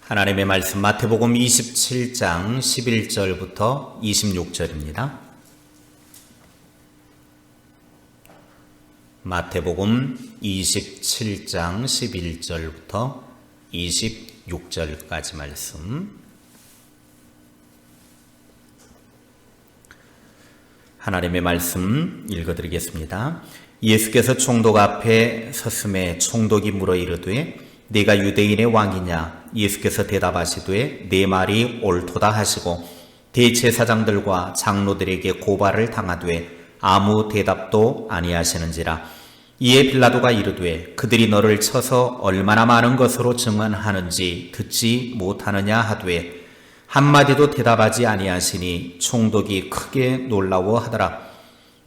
하나님의 말씀 마태복음 27장 11절부터 26절입니다. 마태복음 27장 11절부터 26절까지 말씀. 하나님의 말씀 읽어드리겠습니다. 예수께서 총독 앞에 섰음에 총독이 물어 이르되 네가 유대인의 왕이냐? 예수께서 대답하시되 네 말이 옳도다 하시고 대제사장들과 장로들에게 고발을 당하되 아무 대답도 아니하시는지라. 이에 빌라도가 이르되 그들이 너를 쳐서 얼마나 많은 것으로 증언하는지 듣지 못하느냐 하되 한마디도 대답하지 아니하시니 총독이 크게 놀라워하더라.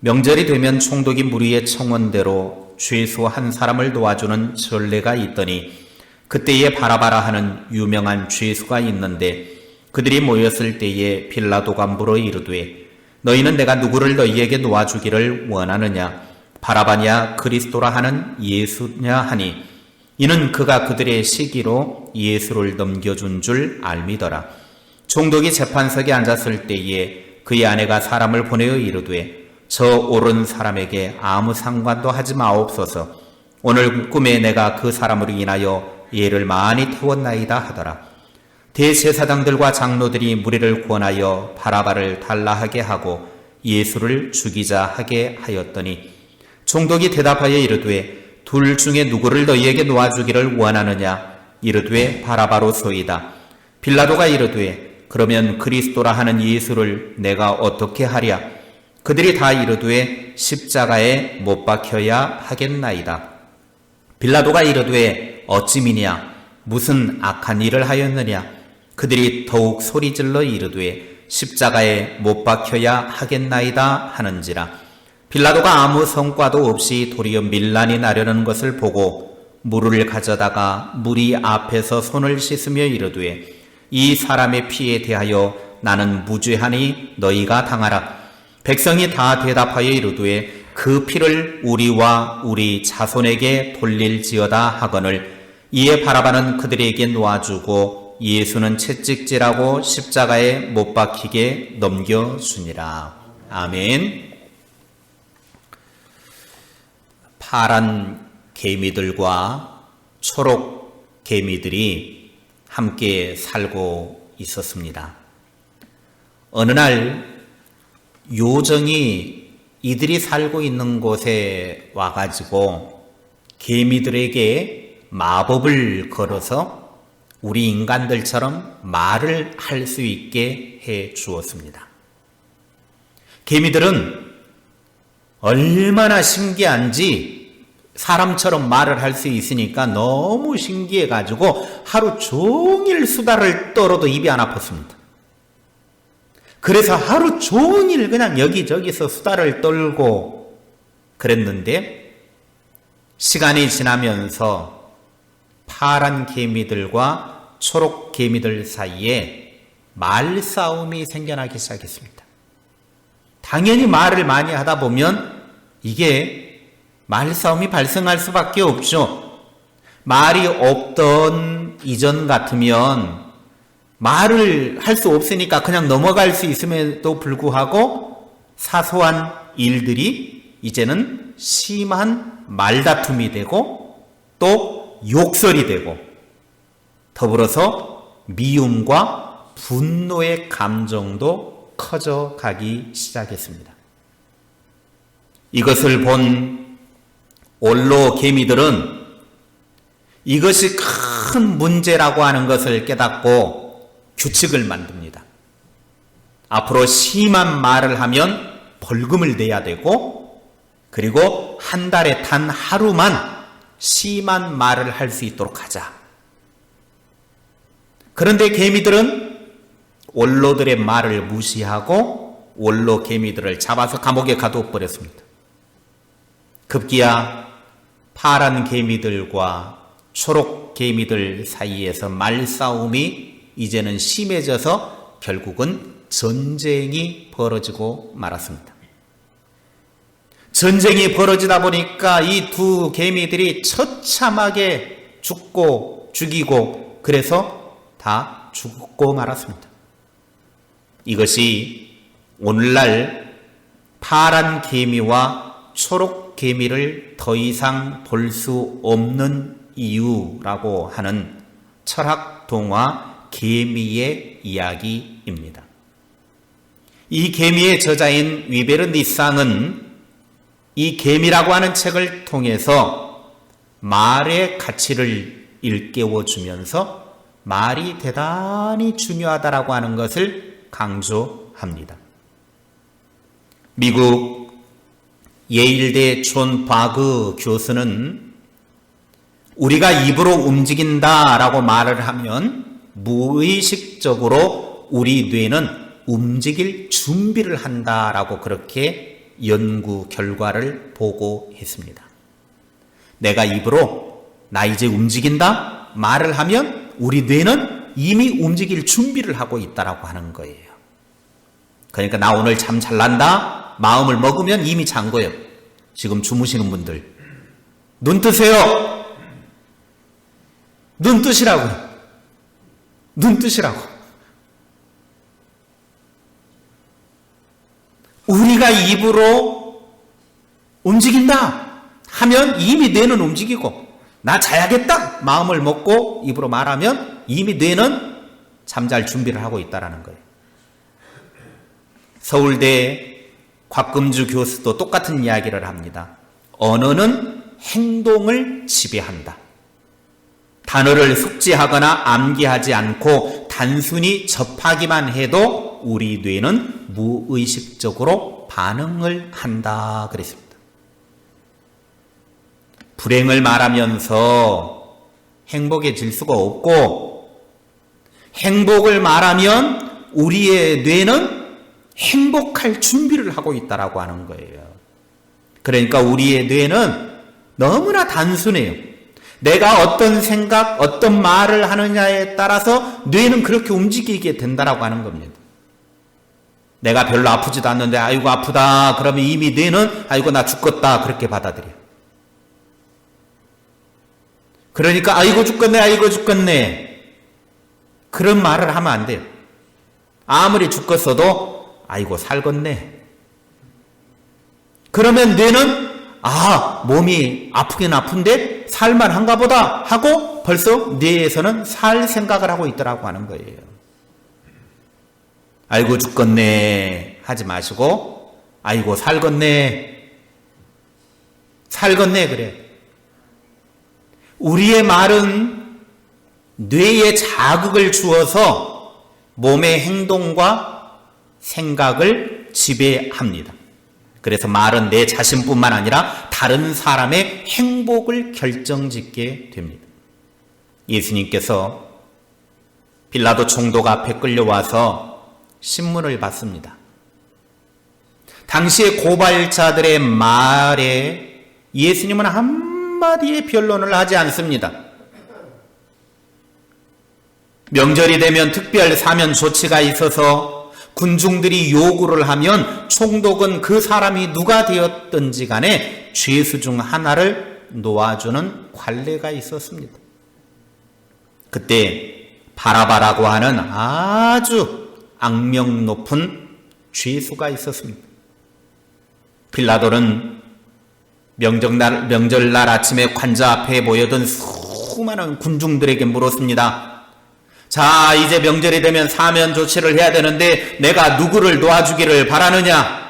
명절이 되면 총독이 무리의 청원대로 죄수 한 사람을 도와주는 전례가 있더니 그때에 바라바라 하는 유명한 죄수가 있는데 그들이 모였을 때에 빌라도가 물어 이르되 너희는 내가 누구를 너희에게 놓아주기를 원하느냐? 바라바냐 그리스도라 하는 예수냐 하니 이는 그가 그들의 시기로 예수를 넘겨준 줄 알미더라. 총독이 재판석에 앉았을 때에 그의 아내가 사람을 보내어 이르되 저 옳은 사람에게 아무 상관도 하지 마옵소서. 오늘 꿈에 내가 그 사람으로 인하여 예를 많이 태웠나이다 하더라. 대제사장들과 장로들이 무리를 권하여 바라바를 달라하게 하고 예수를 죽이자 하게 하였더니 총독이 대답하여 이르되 둘 중에 누구를 너희에게 놓아주기를 원하느냐? 이르되 바라바로소이다. 빌라도가 이르되 그러면 그리스도라 하는 예수를 내가 어떻게 하랴? 그들이 다 이르되 십자가에 못 박혀야 하겠나이다. 빌라도가 이르되 어찌 미냐? 무슨 악한 일을 하였느냐? 그들이 더욱 소리질러 이르되 십자가에 못 박혀야 하겠나이다 하는지라. 빌라도가 아무 성과도 없이 도리어 밀란이 나려는 것을 보고 물을 가져다가 무리 앞에서 손을 씻으며 이르되 이 사람의 피에 대하여 나는 무죄하니 너희가 당하라. 백성이 다 대답하여 이르되 그 피를 우리와 우리 자손에게 돌릴지어다 하거늘. 이에 바라바는 그들에게 놓아주고 예수는 채찍질하고 십자가에 못 박히게 넘겨주니라. 아멘. 파란 개미들과 초록 개미들이 함께 살고 있었습니다. 어느 날 요정이 이들이 살고 있는 곳에 와가지고 개미들에게 마법을 걸어서 우리 인간들처럼 말을 할 수 있게 해 주었습니다. 개미들은 얼마나 신기한지 사람처럼 말을 할 수 있으니까 너무 신기해가지고 하루 종일 수다를 떨어도 입이 안 아팠습니다. 그래서 하루 종일 그냥 여기저기서 수다를 떨고 그랬는데 시간이 지나면서 파란 개미들과 초록 개미들 사이에 말싸움이 생겨나기 시작했습니다. 당연히 말을 많이 하다 보면 이게 말싸움이 발생할 수밖에 없죠. 말이 없던 이전 같으면 말을 할 수 없으니까 그냥 넘어갈 수 있음에도 불구하고 사소한 일들이 이제는 심한 말다툼이 되고 또 욕설이 되고 더불어서 미움과 분노의 감정도 커져가기 시작했습니다. 이것을 본 올로 개미들은 이것이 큰 문제라고 하는 것을 깨닫고 규칙을 만듭니다. 앞으로 심한 말을 하면 벌금을 내야 되고 그리고 한 달에 단 하루만 심한 말을 할 수 있도록 하자. 그런데 개미들은 원로들의 말을 무시하고 원로 개미들을 잡아서 감옥에 가둬버렸습니다. 급기야 파란 개미들과 초록 개미들 사이에서 말싸움이 이제는 심해져서 결국은 전쟁이 벌어지고 말았습니다. 전쟁이 벌어지다 보니까 이 두 개미들이 처참하게 죽고 죽이고 그래서 다 죽고 말았습니다. 이것이 오늘날 파란 개미와 초록 개미를 더 이상 볼 수 없는 이유라고 하는 철학 동화 개미의 이야기입니다. 이 개미의 저자인 위베르 니상은 이 개미라고 하는 책을 통해서 말의 가치를 일깨워 주면서 말이 대단히 중요하다라고 하는 것을 강조합니다. 미국 예일대 존 바그 교수는 우리가 입으로 움직인다라고 말을 하면 무의식적으로 우리 뇌는 움직일 준비를 한다라고 그렇게 연구 결과를 보고했습니다. 내가 입으로 나 이제 움직인다 말을 하면 우리 뇌는 이미 움직일 준비를 하고 있다라고 하는 거예요. 그러니까 나 오늘 잠 잘 난다 마음을 먹으면 이미 잔 거예요. 지금 주무시는 분들 눈 뜨세요. 눈 뜨시라고요. 눈 뜨시라고. 우리가 입으로 움직인다 하면 이미 뇌는 움직이고 나 자야겠다 마음을 먹고 입으로 말하면 이미 뇌는 잠잘 준비를 하고 있다는 거예요. 서울대 곽금주 교수도 똑같은 이야기를 합니다. 언어는 행동을 지배한다. 단어를 숙지하거나 암기하지 않고 단순히 접하기만 해도 우리 뇌는 무의식적으로 반응을 한다 그랬습니다. 불행을 말하면서 행복해질 수가 없고 행복을 말하면 우리의 뇌는 행복할 준비를 하고 있다라고 하는 거예요. 그러니까 우리의 뇌는 너무나 단순해요. 내가 어떤 생각, 어떤 말을 하느냐에 따라서 뇌는 그렇게 움직이게 된다라고 하는 겁니다. 내가 별로 아프지도 않는데 아이고 아프다 그러면 이미 뇌는 아이고 나 죽겠다 그렇게 받아들여요. 그러니까 아이고 죽겠네 그런 말을 하면 안 돼요. 아무리 죽겠어도 아이고 살겠네. 그러면 뇌는 몸이 아프긴 아픈데 살만한가 보다 하고 벌써 뇌에서는 살 생각을 하고 있더라고 하는 거예요. 아이고 죽겠네 하지 마시고 아이고 살겠네 그래. 우리의 말은 뇌에 자극을 주어서 몸의 행동과 생각을 지배합니다. 그래서 말은 내 자신뿐만 아니라 다른 사람의 행복을 결정짓게 됩니다. 예수님께서 빌라도 총독 앞에 끌려와서 신문을 받습니다. 당시의 고발자들의 말에 예수님은 한마디의 변론을 하지 않습니다. 명절이 되면 특별 사면 조치가 있어서 군중들이 요구를 하면 총독은 그 사람이 누가 되었든지 간에 죄수 중 하나를 놓아주는 관례가 있었습니다. 그때 바라바라고 하는 아주 악명 높은 죄수가 있었습니다. 빌라도는 명절날 아침에 관자 앞에 모여든 수많은 군중들에게 물었습니다. 자, 이제 명절이 되면 사면 조치를 해야 되는데 내가 누구를 놓아주기를 바라느냐?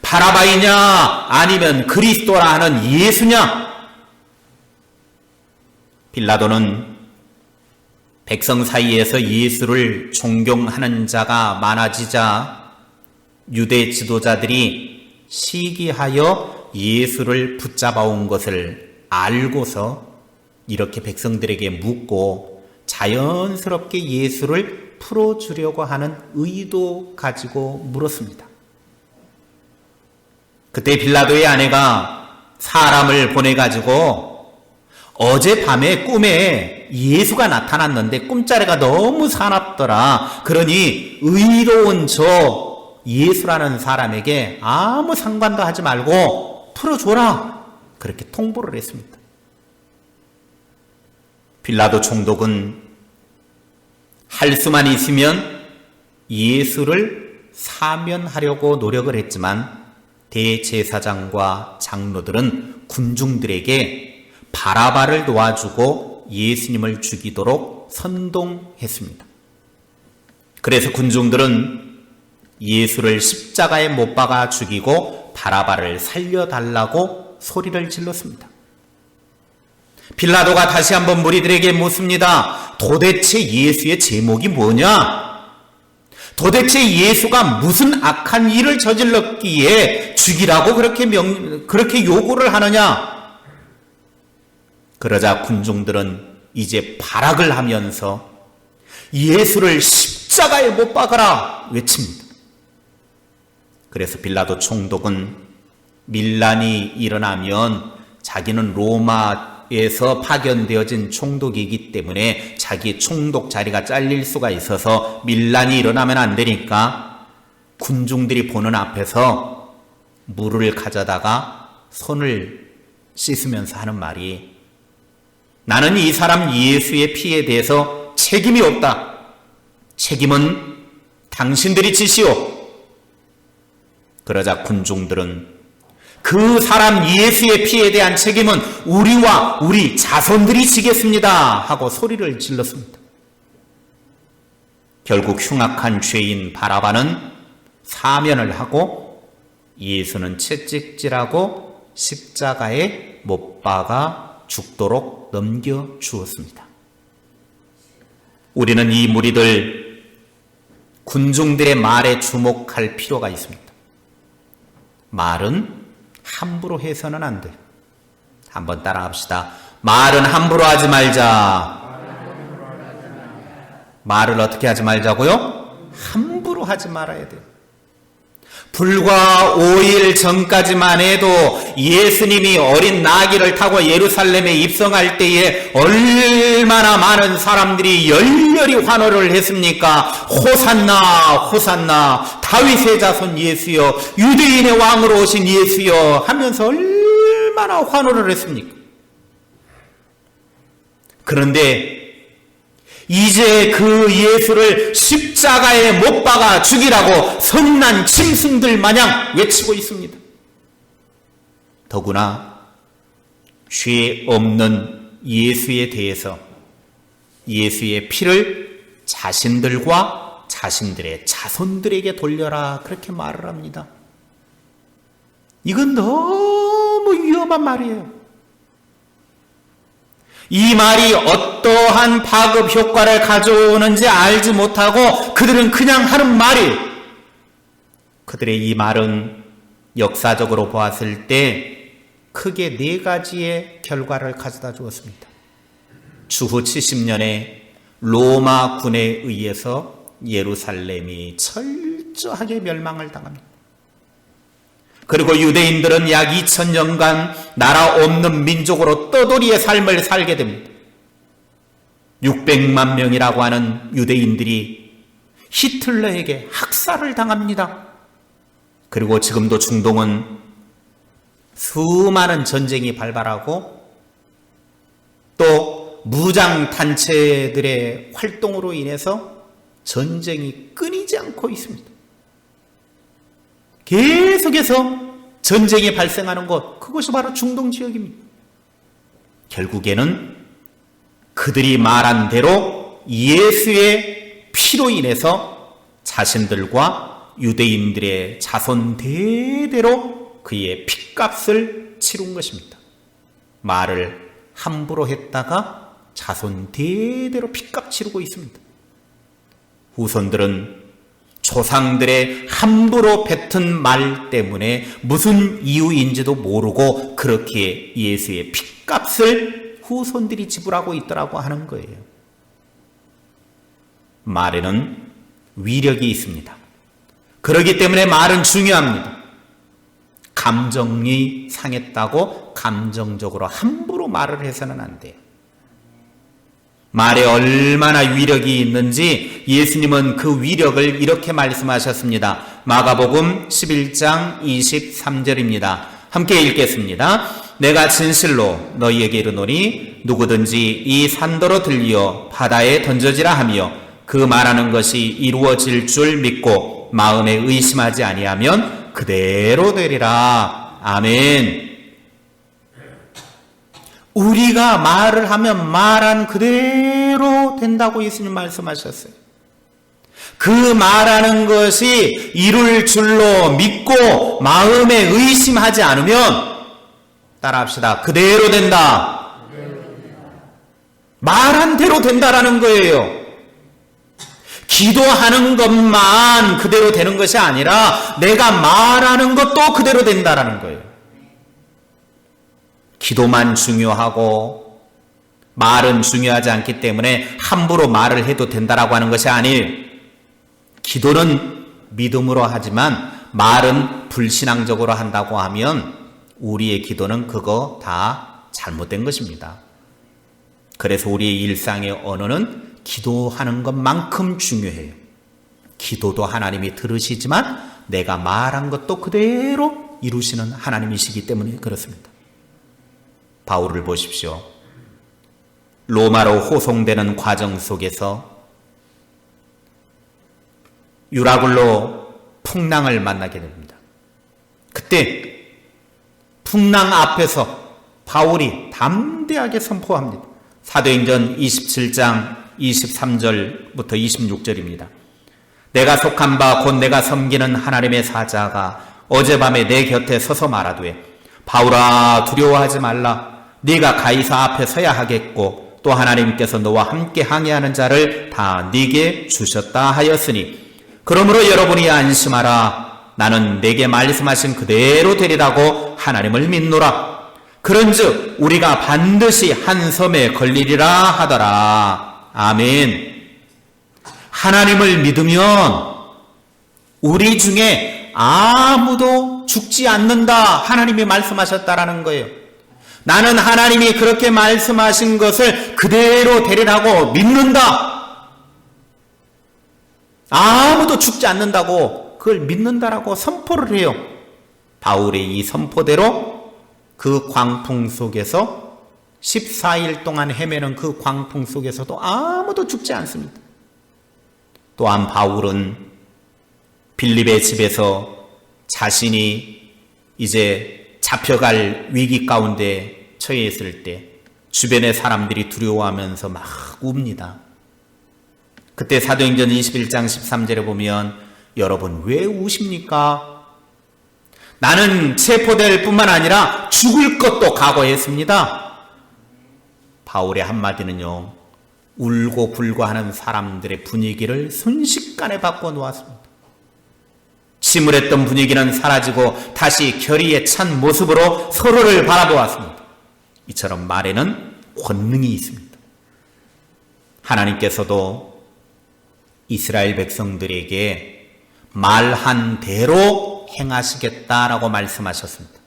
바라바이냐? 아니면 그리스도라 하는 예수냐? 빌라도는 백성 사이에서 예수를 존경하는 자가 많아지자 유대 지도자들이 시기하여 예수를 붙잡아온 것을 알고서 이렇게 백성들에게 묻고 자연스럽게 예수를 풀어주려고 하는 의도 가지고 물었습니다. 그때 빌라도의 아내가 사람을 보내가지고 어젯밤에 꿈에 예수가 나타났는데 꿈자리가 너무 사납더라. 그러니 의로운 저 예수라는 사람에게 아무 상관도 하지 말고 풀어줘라. 그렇게 통보를 했습니다. 빌라도 총독은 할 수만 있으면 예수를 사면하려고 노력을 했지만 대제사장과 장로들은 군중들에게 바라바를 놓아주고 예수님을 죽이도록 선동했습니다. 그래서 군중들은 예수를 십자가에 못 박아 죽이고 바라바를 살려달라고 소리를 질렀습니다. 빌라도가 다시 한번 무리들에게 묻습니다. 도대체 예수의 제목이 뭐냐? 도대체 예수가 무슨 악한 일을 저질렀기에 죽이라고 그렇게 요구를 하느냐? 그러자 군중들은 이제 발악을 하면서 예수를 십자가에 못 박아라 외칩니다. 그래서 빌라도 총독은 밀란이 일어나면 자기는 로마에서 파견되어진 총독이기 때문에 자기 총독 자리가 잘릴 수가 있어서 밀란이 일어나면 안 되니까 군중들이 보는 앞에서 물을 가져다가 손을 씻으면서 하는 말이 나는 이 사람 예수의 피에 대해서 책임이 없다. 책임은 당신들이 지시오. 그러자 군중들은 그 사람 예수의 피에 대한 책임은 우리와 우리 자손들이 지겠습니다 하고 소리를 질렀습니다. 결국 흉악한 죄인 바라바는 사면을 하고 예수는 채찍질하고 십자가에 못 박아 죽도록 넘겨주었습니다. 우리는 이 무리들 군중들의 말에 주목할 필요가 있습니다. 말은 함부로 해서는 안 돼요. 한번 따라합시다. 말은 함부로 하지 말자. 말을 어떻게 하지 말자고요? 함부로 하지 말아야 돼요. 불과 5일 전까지만 해도 예수님이 어린 나귀를 타고 예루살렘에 입성할 때에 얼마나 많은 사람들이 열렬히 환호를 했습니까? 호산나 호산나 다윗의 자손 예수여 유대인의 왕으로 오신 예수여 하면서 얼마나 환호를 했습니까? 그런데 이제 그 예수를 십자가에 못 박아 죽이라고 성난 짐승들 마냥 외치고 있습니다. 더구나 죄 없는 예수에 대해서 예수의 피를 자신들과 자신들의 자손들에게 돌려라 그렇게 말을 합니다. 이건 너무 위험한 말이에요. 이 말이 어떠한 파급 효과를 가져오는지 알지 못하고 그들은 그냥 하는 말이 그들의 이 말은 역사적으로 보았을 때 크게 4가지의 결과를 가져다 주었습니다. 주후 70년에 로마 군에 의해서 예루살렘이 철저하게 멸망을 당합니다. 그리고 유대인들은 약 2000년간 나라 없는 민족으로 떠돌이의 삶을 살게 됩니다. 600만 명이라고 하는 유대인들이 히틀러에게 학살을 당합니다. 그리고 지금도 중동은 수많은 전쟁이 발발하고 또 무장단체들의 활동으로 인해서 전쟁이 끊이지 않고 있습니다. 계속해서 전쟁이 발생하는 곳, 그것이 바로 중동 지역입니다. 결국에는 그들이 말한 대로 예수의 피로 인해서 자신들과 유대인들의 자손 대대로 그의 핏값을 치룬 것입니다. 말을 함부로 했다가 자손 대대로 핏값 치르고 있습니다. 후손들은 조상들의 함부로 뱉은 말 때문에 무슨 이유인지도 모르고 그렇게 예수의 핏값을 후손들이 지불하고 있더라고 하는 거예요. 말에는 위력이 있습니다. 그렇기 때문에 말은 중요합니다. 감정이 상했다고 감정적으로 함부로 말을 해서는 안 돼요. 말에 얼마나 위력이 있는지 예수님은 그 위력을 이렇게 말씀하셨습니다. 마가복음 11장 23절입니다. 함께 읽겠습니다. 내가 진실로 너희에게 이르노니 누구든지 이 산더러 들리어 바다에 던져지라 하며 그 말하는 것이 이루어질 줄 믿고 마음에 의심하지 아니하면 그대로 되리라. 아멘. 우리가 말을 하면 말한 그대로 된다고 예수님 말씀하셨어요. 그 말하는 것이 이룰 줄로 믿고 마음에 의심하지 않으면, 따라합시다. 그대로 된다. 말한 대로 된다라는 거예요. 기도하는 것만 그대로 되는 것이 아니라 내가 말하는 것도 그대로 된다라는 거예요. 기도만 중요하고 말은 중요하지 않기 때문에 함부로 말을 해도 된다라고 하는 것이 아니에요. 기도는 믿음으로 하지만 말은 불신앙적으로 한다고 하면 우리의 기도는 그거 다 잘못된 것입니다. 그래서 우리의 일상의 언어는 기도하는 것만큼 중요해요. 기도도 하나님이 들으시지만 내가 말한 것도 그대로 이루시는 하나님이시기 때문에 그렇습니다. 바울을 보십시오. 로마로 호송되는 과정 속에서 유라굴로 풍랑을 만나게 됩니다. 그때 풍랑 앞에서 바울이 담대하게 선포합니다. 사도행전 27장 23절부터 26절입니다. 내가 속한 바 곧 내가 섬기는 하나님의 사자가 어젯밤에 내 곁에 서서 말하되 바울아 두려워하지 말라. 네가 가이사 앞에 서야 하겠고 또 하나님께서 너와 함께 항해하는 자를 다 네게 주셨다 하였으니 그러므로 여러분이 안심하라. 나는 내게 말씀하신 그대로 되리라고 하나님을 믿노라. 그런즉 우리가 반드시 한 섬에 걸리리라 하더라. 아멘. 하나님을 믿으면 우리 중에 아무도 죽지 않는다. 하나님이 말씀하셨다라는 거예요. 나는 하나님이 그렇게 말씀하신 것을 그대로 되리라고 믿는다. 아무도 죽지 않는다고 그걸 믿는다라고 선포를 해요. 바울의 이 선포대로 그 광풍 속에서 14일 동안 헤매는 그 광풍 속에서도 아무도 죽지 않습니다. 또한 바울은 빌립의 집에서 자신이 이제 잡혀갈 위기 가운데 처해 있을 때 주변의 사람들이 두려워하면서 막 웁니다. 그때 사도행전 21장 13절에 보면 여러분 왜 우십니까? 나는 체포될 뿐만 아니라 죽을 것도 각오했습니다. 바울의 한마디는요, 울고 불고 하는 사람들의 분위기를 순식간에 바꿔놓았습니다. 침울했던 분위기는 사라지고 다시 결의에 찬 모습으로 서로를 바라보았습니다. 이처럼 말에는 권능이 있습니다. 하나님께서도 이스라엘 백성들에게 말한 대로 행하시겠다라고 말씀하셨습니다.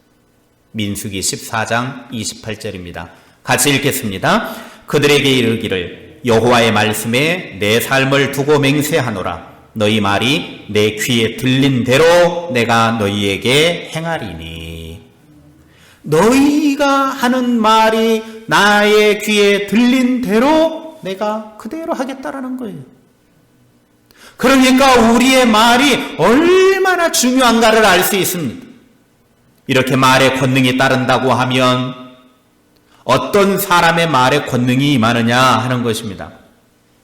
민수기 14장 28절입니다. 같이 읽겠습니다. 그들에게 이르기를 여호와의 말씀에 내 삶을 두고 맹세하노라. 너희 말이 내 귀에 들린 대로 내가 너희에게 행하리니. 너희가 하는 말이 나의 귀에 들린 대로 내가 그대로 하겠다라는 거예요. 그러니까 우리의 말이 얼마나 중요한가를 알 수 있습니다. 이렇게 말에 권능이 따른다고 하면 어떤 사람의 말에 권능이 임하느냐 하는 것입니다.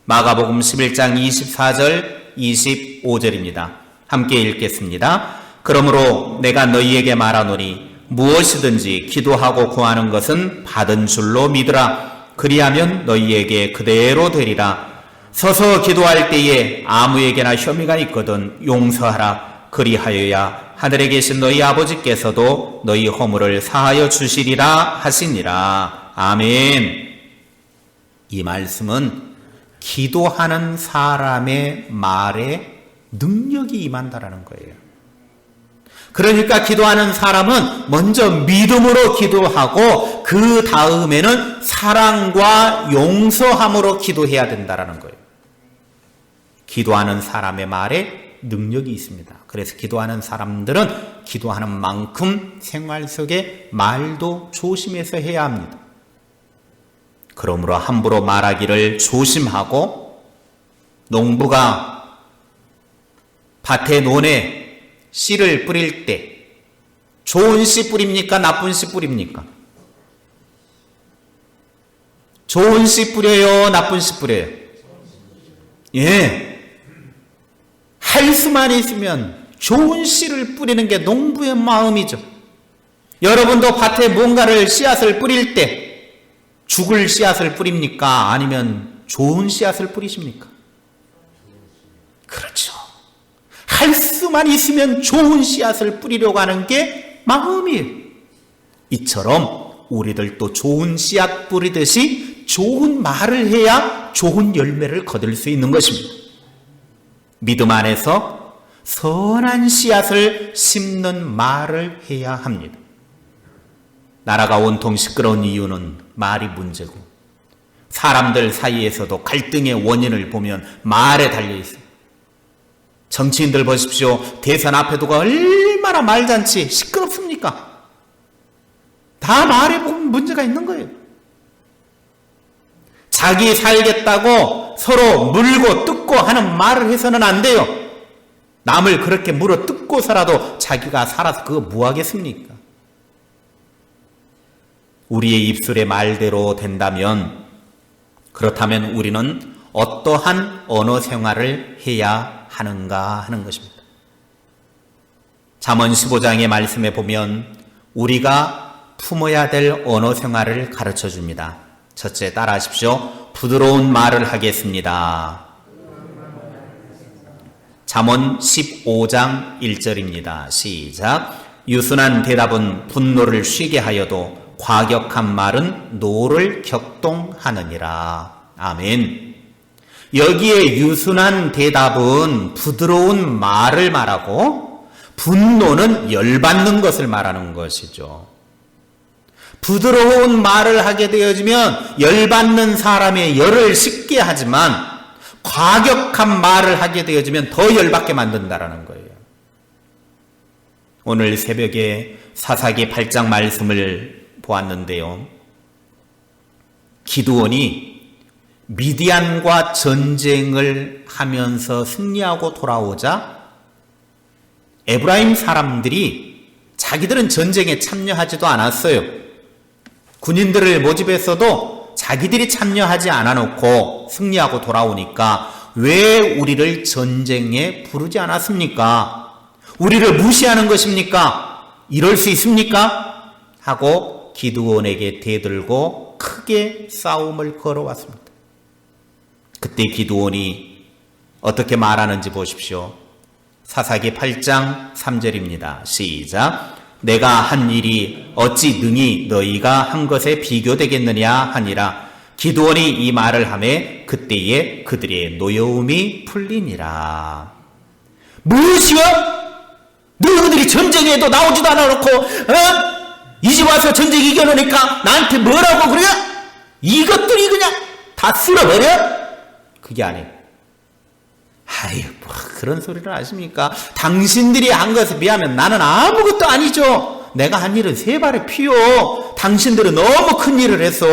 마가복음 11장 24절 25절입니다. 함께 읽겠습니다. 그러므로 내가 너희에게 말하노니 무엇이든지 기도하고 구하는 것은 받은 줄로 믿으라. 그리하면 너희에게 그대로 되리라. 서서 기도할 때에 아무에게나 혐의가 있거든 용서하라. 그리하여야 하늘에 계신 너희 아버지께서도 너희 허물을 사하여 주시리라 하시니라. 아멘. 이 말씀은 기도하는 사람의 말에 능력이 임한다라는 거예요. 그러니까 기도하는 사람은 먼저 믿음으로 기도하고 그 다음에는 사랑과 용서함으로 기도해야 된다라는 거예요. 기도하는 사람의 말에 능력이 있습니다. 그래서 기도하는 사람들은 기도하는 만큼 생활 속에 말도 조심해서 해야 합니다. 그러므로 함부로 말하기를 조심하고 농부가 밭에 논에 씨를 뿌릴 때 좋은 씨 뿌립니까? 나쁜 씨 뿌립니까? 좋은 씨 뿌려요? 나쁜 씨 뿌려요? 예. 할 수만 있으면 좋은 씨를 뿌리는 게 농부의 마음이죠. 여러분도 밭에 뭔가를 씨앗을 뿌릴 때 죽을 씨앗을 뿌립니까? 아니면 좋은 씨앗을 뿌리십니까? 그렇죠. 할 수만 있으면 좋은 씨앗을 뿌리려고 하는 게 마음이에요. 이처럼 우리들도 좋은 씨앗 뿌리듯이 좋은 말을 해야 좋은 열매를 거둘 수 있는 것입니다. 믿음 안에서 선한 씨앗을 심는 말을 해야 합니다. 나라가 온통 시끄러운 이유는 말이 문제고, 사람들 사이에서도 갈등의 원인을 보면 말에 달려있어요. 정치인들 보십시오. 대선 앞에 두고 얼마나 말잔치 시끄럽습니까? 다 말에 보면 문제가 있는 거예요. 자기 살겠다고 서로 물고 뜯고 하는 말을 해서는 안 돼요. 남을 그렇게 물어 뜯고서라도 자기가 살아서 그거 뭐 하겠습니까? 우리의 입술의 말대로 된다면, 그렇다면 우리는 어떠한 언어 생활을 해야 하는가 하는 것입니다. 잠언 15장의 말씀에 보면 우리가 품어야 될 언어 생활을 가르쳐 줍니다. 첫째, 따라하십시오. 부드러운 말을 하겠습니다. 잠언 15장 1절입니다. 시작. 유순한 대답은 분노를 쉬게 하여도 과격한 말은 노를 격동하느니라. 아멘. 여기에 유순한 대답은 부드러운 말을 말하고, 분노는 열받는 것을 말하는 것이죠. 부드러운 말을 하게 되어지면 열받는 사람의 열을 식게 하지만, 과격한 말을 하게 되어지면 더 열받게 만든다라는 거예요. 오늘 새벽에 사사기 8장 말씀을 보았는데요. 기드온이 미디안과 전쟁을 하면서 승리하고 돌아오자 에브라임 사람들이 자기들은 전쟁에 참여하지도 않았어요. 군인들을 모집했어도 자기들이 참여하지 않아놓고 승리하고 돌아오니까 왜 우리를 전쟁에 부르지 않았습니까? 우리를 무시하는 것입니까? 이럴 수 있습니까? 하고 기드온에게 대들고 크게 싸움을 걸어왔습니다. 그때 기드온이 어떻게 말하는지 보십시오. 사사기 8장 3절입니다. 시작. 내가 한 일이 어찌 능히 너희가 한 것에 비교되겠느냐 하니라. 기드온이 이 말을 하매 그때에 그들의 노여움이 풀리니라. 무엇이요? 너희들이 전쟁에도 나오지도 않아놓고 이제 와서 전쟁 이겨놓으니까 나한테 뭐라고 그래? 이것들이 그냥 다 쓸어버려? 그게 아니에요. 아유, 뭐 그런 소리를 하십니까? 당신들이 한 것에 비하면 나는 아무것도 아니죠. 내가 한 일은 세 발의 피요. 당신들은 너무 큰 일을 했어.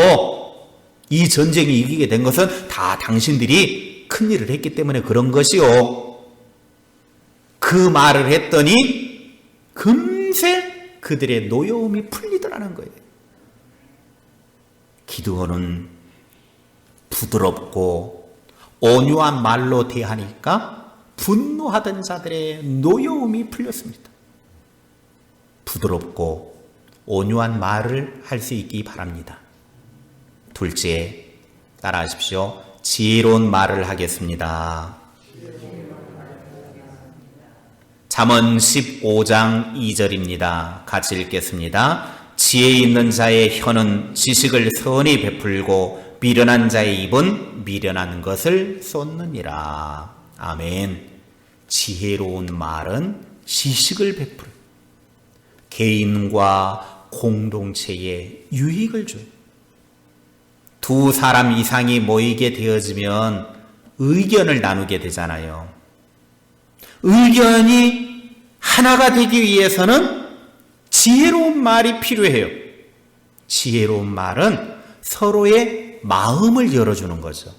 이 전쟁이 이기게 된 것은 다 당신들이 큰 일을 했기 때문에 그런 것이요. 그 말을 했더니 금세 그들의 노여움이 풀리더라는 거예요. 기드온은 부드럽고 온유한 말로 대하니까 분노하던 자들의 노여움이 풀렸습니다. 부드럽고 온유한 말을 할 수 있기 바랍니다. 둘째, 따라하십시오. 지혜로운 말을 하겠습니다. 잠언 15장 2절입니다. 같이 읽겠습니다. 지혜 있는 자의 혀는 지식을 선히 베풀고 미련한 자의 입은 미련한 것을 쏟느니라. 아멘. 지혜로운 말은 지식을 베풀어 개인과 공동체에 유익을 줘요. 두 사람 이상이 모이게 되어지면 의견을 나누게 되잖아요. 의견이 하나가 되기 위해서는 지혜로운 말이 필요해요. 지혜로운 말은 서로의 마음을 열어주는 거죠.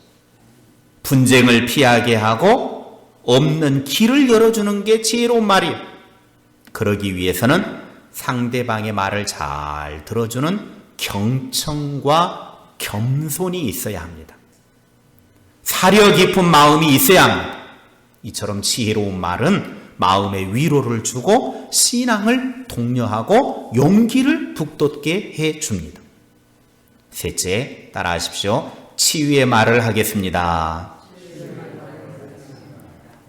분쟁을 피하게 하고 없는 길을 열어주는 게 지혜로운 말이에요. 그러기 위해서는 상대방의 말을 잘 들어주는 경청과 겸손이 있어야 합니다. 사려 깊은 마음이 있어야 합니다. 이처럼 지혜로운 말은 마음의 위로를 주고 신앙을 독려하고 용기를 북돋게 해줍니다. 셋째, 따라하십시오. 치유의 말을 하겠습니다.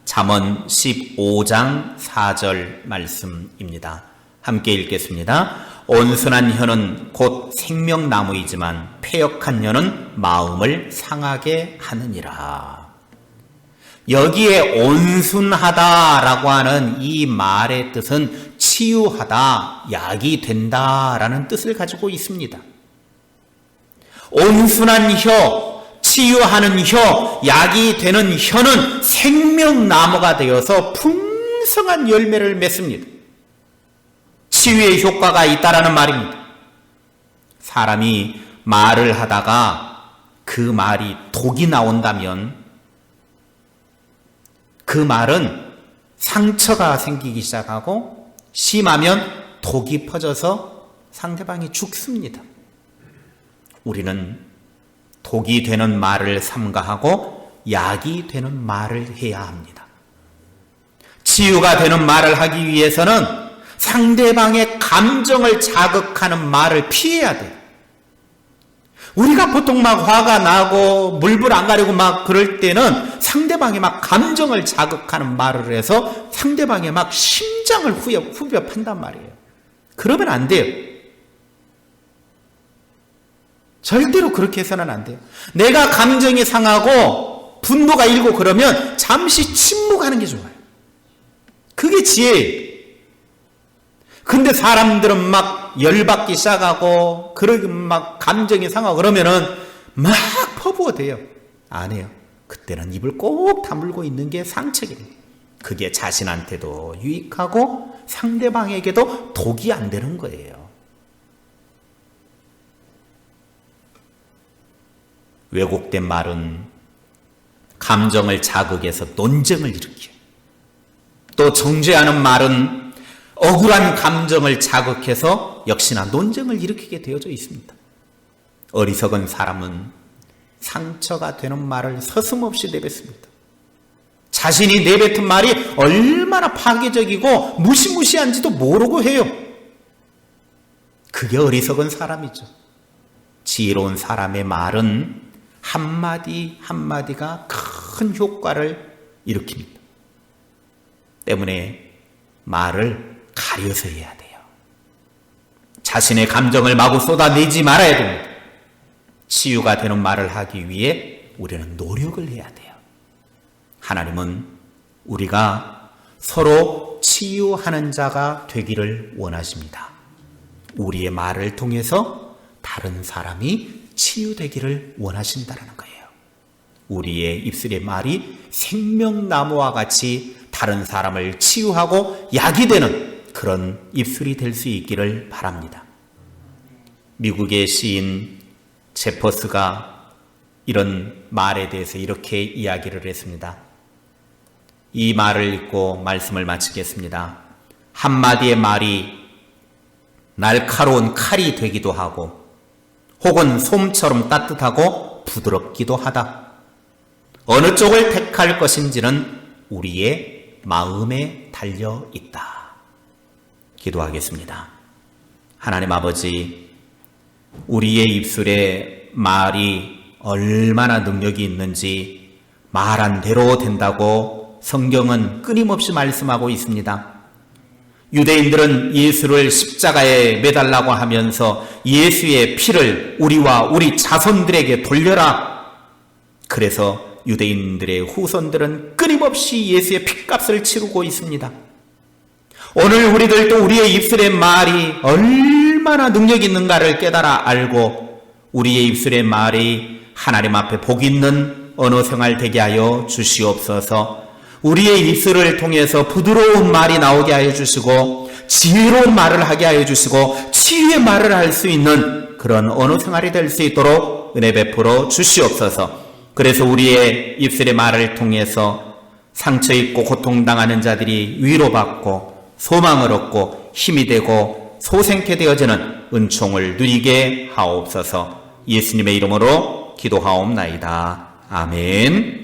잠언 15장 4절 말씀입니다. 함께 읽겠습니다. 온순한 혀는 곧 생명나무이지만 패역한 혀는 마음을 상하게 하느니라. 여기에 온순하다라고 하는 이 말의 뜻은 치유하다, 약이 된다라는 뜻을 가지고 있습니다. 온순한 혀, 치유하는 혀, 약이 되는 혀는 생명나무가 되어서 풍성한 열매를 맺습니다. 치유의 효과가 있다라는 말입니다. 사람이 말을 하다가 그 말이 독이 나온다면 그 말은 상처가 생기기 시작하고 심하면 독이 퍼져서 상대방이 죽습니다. 우리는 독이 되는 말을 삼가하고 약이 되는 말을 해야 합니다. 치유가 되는 말을 하기 위해서는 상대방의 감정을 자극하는 말을 피해야 돼요. 우리가 보통 막 화가 나고 물불 안 가리고 막 그럴 때는 상대방의 막 감정을 자극하는 말을 해서 상대방의 막 심장을 후벼 판단 말이에요. 그러면 안 돼요. 절대로 그렇게 해서는 안 돼요. 내가 감정이 상하고 분노가 일고 그러면 잠시 침묵하는 게 좋아요. 그게 지혜예요. 근데 사람들은 막 열받기 시작하고 그러기 막 감정이 상하고 그러면은 막 퍼부어대요. 안 해요. 그때는 입을 꼭 다물고 있는 게 상책이에요. 그게 자신한테도 유익하고 상대방에게도 독이 안 되는 거예요. 왜곡된 말은 감정을 자극해서 논쟁을 일으켜요. 또 정죄하는 말은 억울한 감정을 자극해서 역시나 논쟁을 일으키게 되어져 있습니다. 어리석은 사람은 상처가 되는 말을 서슴없이 내뱉습니다. 자신이 내뱉은 말이 얼마나 파괴적이고 무시무시한지도 모르고 해요. 그게 어리석은 사람이죠. 지혜로운 사람의 말은 한마디 한마디가 큰 효과를 일으킵니다. 때문에 말을 가려서 해야 돼요. 자신의 감정을 마구 쏟아내지 말아야 됩니다. 치유가 되는 말을 하기 위해 우리는 노력을 해야 돼요. 하나님은 우리가 서로 치유하는 자가 되기를 원하십니다. 우리의 말을 통해서 다른 사람이 치유되기를 원하신다는 거예요. 우리의 입술의 말이 생명나무와 같이 다른 사람을 치유하고 약이 되는 그런 입술이 될 수 있기를 바랍니다. 미국의 시인 제퍼스가 이런 말에 대해서 이렇게 이야기를 했습니다. 이 말을 읽고 말씀을 마치겠습니다. 한마디의 말이 날카로운 칼이 되기도 하고 혹은 솜처럼 따뜻하고 부드럽기도 하다. 어느 쪽을 택할 것인지는 우리의 마음에 달려 있다. 기도하겠습니다. 하나님 아버지, 우리의 입술에 말이 얼마나 능력이 있는지 말한 대로 된다고 성경은 끊임없이 말씀하고 있습니다. 유대인들은 예수를 십자가에 매달라고 하면서 예수의 피를 우리와 우리 자손들에게 돌려라. 그래서 유대인들의 후손들은 끊임없이 예수의 핏값을 치르고 있습니다. 오늘 우리들도 우리의 입술의 말이 얼마나 능력 있는가를 깨달아 알고 우리의 입술의 말이 하나님 앞에 복 있는 언어 생활 되게 하여 주시옵소서. 우리의 입술을 통해서 부드러운 말이 나오게 하여 주시고 지혜로운 말을 하게 하여 주시고 치유의 말을 할 수 있는 그런 언어 생활이 될 수 있도록 은혜 베풀어 주시옵소서. 그래서 우리의 입술의 말을 통해서 상처 입고 고통당하는 자들이 위로받고 소망을 얻고 힘이 되고 소생케 되어지는 은총을 누리게 하옵소서. 예수님의 이름으로 기도하옵나이다. 아멘.